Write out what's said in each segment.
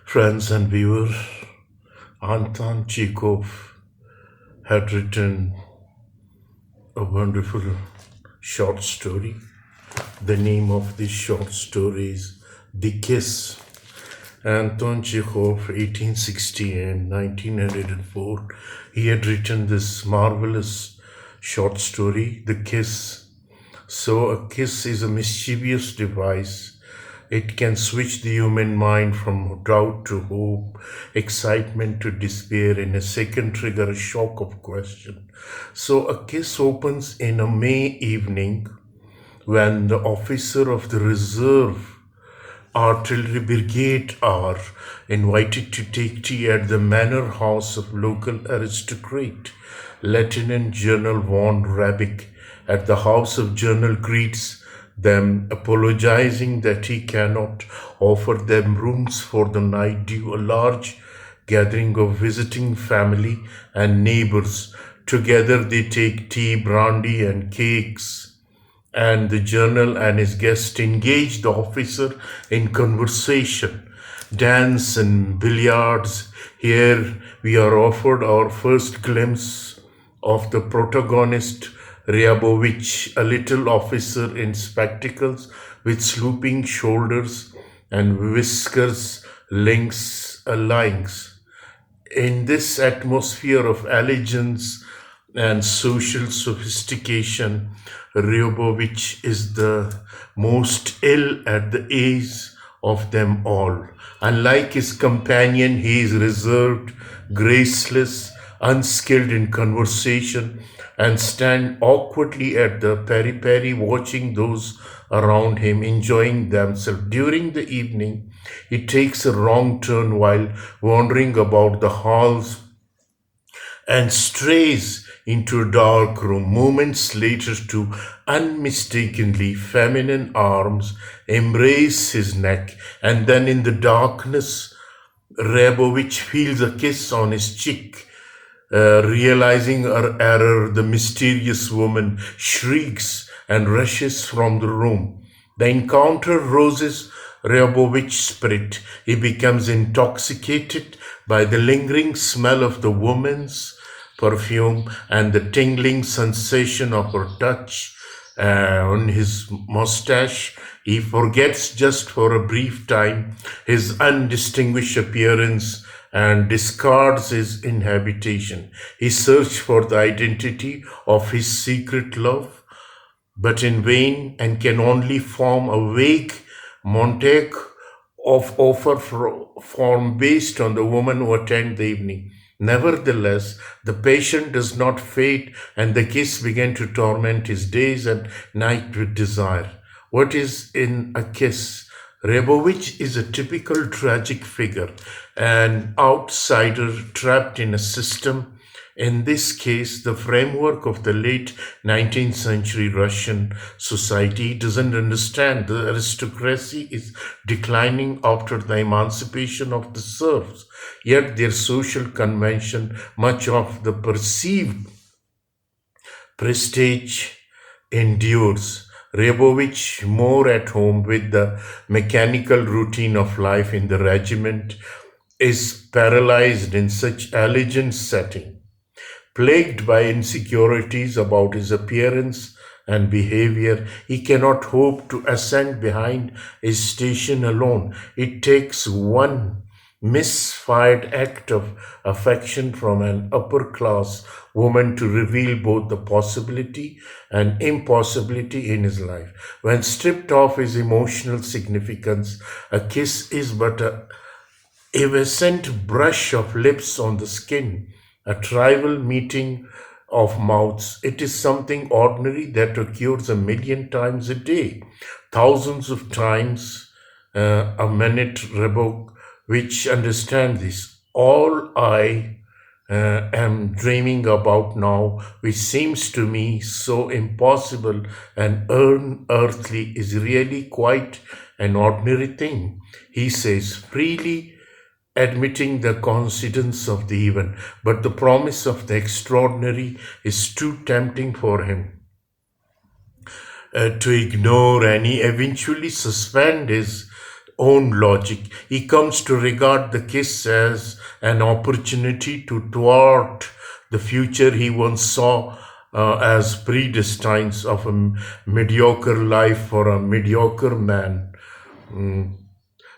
Friends and viewers, Anton Chekhov had written a wonderful short story. The name of this short story is The Kiss. Anton Chekhov, 1860 and 1904, he had written this marvelous short story, The Kiss. So, a kiss is a mischievous device. It can switch the human mind from doubt to hope, excitement to despair in a second, trigger a shock of question. So, a kiss opens in a May evening when the officer of the reserve artillery brigade are invited to take tea at the manor house of local aristocrat Lieutenant General von Rabick. At the house of General greets them, apologizing that he cannot offer them rooms for the night due a large gathering of visiting family and neighbors. Together they take tea, brandy, and cakes, and the general and his guest engage the officer in conversation, dance, and billiards. Here we are offered our first glimpse of the protagonist, Ryabovich, a little officer in spectacles with sloping shoulders and whiskers lynx. In this atmosphere of elegance and social sophistication, Ryabovich is the most ill at the age of them all. Unlike his companion, he is reserved, graceless, unskilled in conversation, and stand awkwardly at the periphery watching those around him enjoying themselves. During the evening, he takes a wrong turn while wandering about the halls and strays into a dark room. Moments later, two unmistakably feminine arms embrace his neck, and then in the darkness, Rabovich feels a kiss on his cheek. Realizing her error, the mysterious woman shrieks and rushes from the room. The encounter rouses Ryabovich's spirit. He becomes intoxicated by the lingering smell of the woman's perfume and the tingling sensation of her touch on his mustache. He forgets just for a brief time his undistinguished appearance and discards his inhabitation. He searches for the identity of his secret love, but in vain, and can only form a vague montague of offer form based on the woman who attend the evening. Nevertheless, the passion does not fade, and the kiss began to torment his days and night with desire. What is in a kiss? Rebovich is a typical tragic figure, an outsider trapped in a system. In this case, the framework of the late 19th century Russian society doesn't understand the aristocracy is declining after the emancipation of the serfs, yet their social convention, much of the perceived prestige endures. Rebovich, more at home with the mechanical routine of life in the regiment, is paralyzed in such elegant setting. Plagued by insecurities about his appearance and behavior, he cannot hope to ascend behind his station alone. It takes one misfired act of affection from an upper class woman to reveal both the possibility and impossibility in his life. When stripped of his emotional significance, a kiss is but a evanescent brush of lips on the skin, a trivial meeting of mouths. It is something ordinary that occurs a million times a day, thousands of times a minute. Which understand this. All I am dreaming about now, which seems to me so impossible and unearthly, is really quite an ordinary thing, he says, freely admitting the coincidence of the event, but the promise of the extraordinary is too tempting for him to ignore, and he eventually suspends his own logic. He comes to regard the kiss as an opportunity to thwart the future he once saw as predestined of a mediocre life for a mediocre man.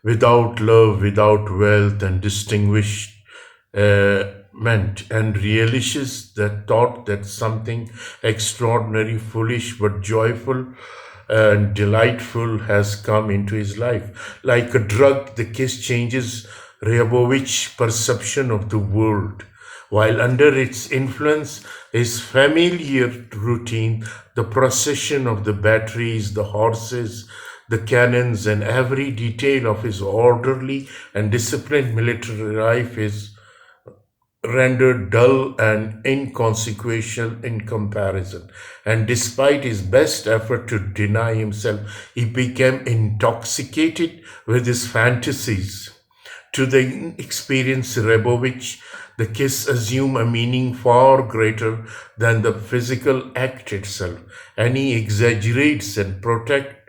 Without love, without wealth and distinguishment, and relishes the thought that something extraordinary, foolish, but joyful and delightful has come into his life. Like a drug, the kiss changes Ryabovich's perception of the world. While under its influence, his familiar routine, the procession of the batteries, the horses, the cannons, and every detail of his orderly and disciplined military life is rendered dull and inconsequential in comparison. And despite his best effort to deny himself, he became intoxicated with his fantasies. To the inexperienced Rebovich, the kiss assumed a meaning far greater than the physical act itself, and he exaggerates and protects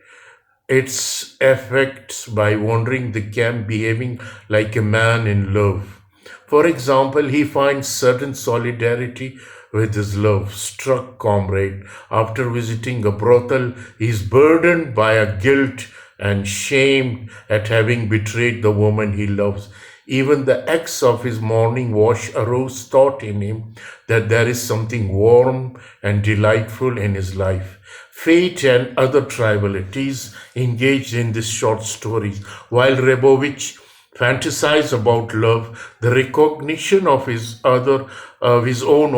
its effects by wandering the camp behaving like a man in love. For example, he finds certain solidarity with his love-struck comrade. After visiting a brothel, he is burdened by a guilt and shamed at having betrayed the woman he loves. Even the acts of his morning wash arouse thought in him that there is something warm and delightful in his life. Fate and other trivialities engaged in these short stories, while Rebovich fantasize about love, the recognition of his own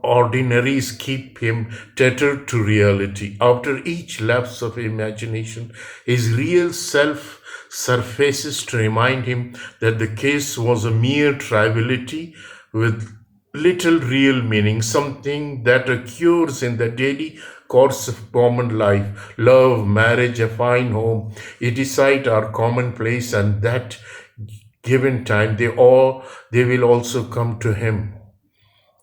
ordinaries keep him tethered to reality. After each lapse of imagination, his real self surfaces to remind him that the case was a mere triviality with little real meaning, something that occurs in the daily course of common life. Love, marriage, a fine home, edicite are commonplace, and that given time they will also come to him.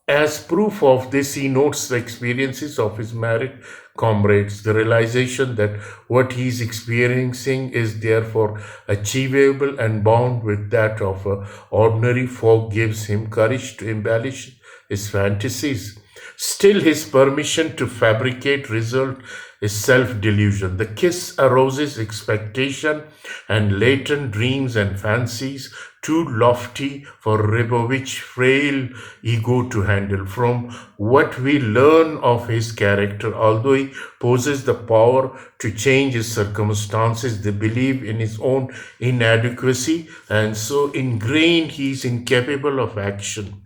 As proof of this, he notes the experiences of his married comrades, the realization that what he is experiencing is therefore achievable and bound with that of ordinary folk gives him courage to embellish his fantasies. Still, his permission to fabricate result is self-delusion. The kiss arouses expectation and latent dreams and fancies too lofty for Ribovich's frail ego to handle. From what we learn of his character, although he possesses the power to change his circumstances, they believe in his own inadequacy, and so ingrained he is incapable of action.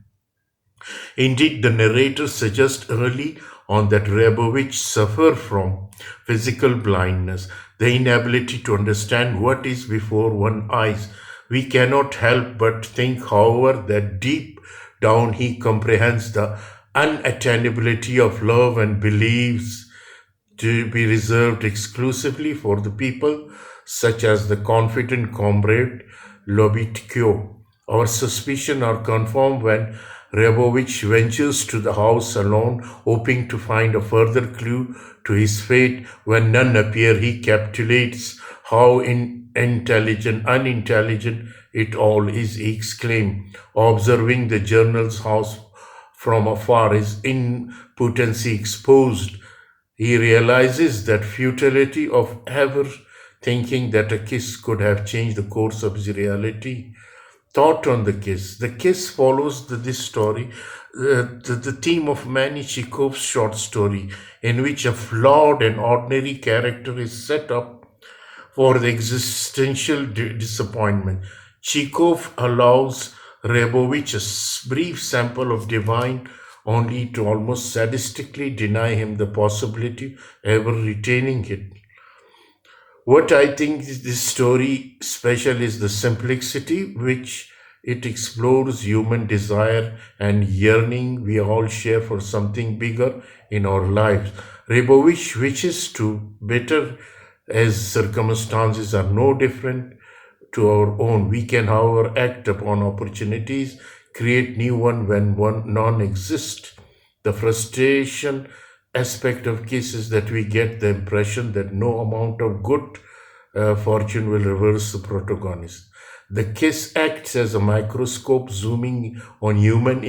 Indeed, the narrator suggests early on that Rebovich suffered from physical blindness, the inability to understand what is before one's eyes. We cannot help but think, however, that deep down he comprehends the unattainability of love and believes to be reserved exclusively for the people such as the confident comrade Lobitkyo. Our suspicion are confirmed when Rebovich ventures to the house alone, hoping to find a further clue to his fate. When none appear, he capitulates how unintelligent it all is, he exclaims, observing the journal's house from afar, his impotency exposed. He realizes that futility of ever thinking that a kiss could have changed the course of his reality. Thought on the kiss. The kiss follows this story, the theme of many Chekhov's short story, in which a flawed and ordinary character is set up for the existential disappointment. Chekhov allows Rebovich a brief sample of divine only to almost sadistically deny him the possibility of ever retaining it. What I think is this story special is the simplicity which it explores human desire and yearning we all share for something bigger in our lives. Rebovich wishes to better as circumstances are no different to our own. We can, however, act upon opportunities, create new one when none exist. The frustration aspect of cases that we get the impression that no amount of good fortune will reverse the protagonist. The kiss acts as a microscope zooming on human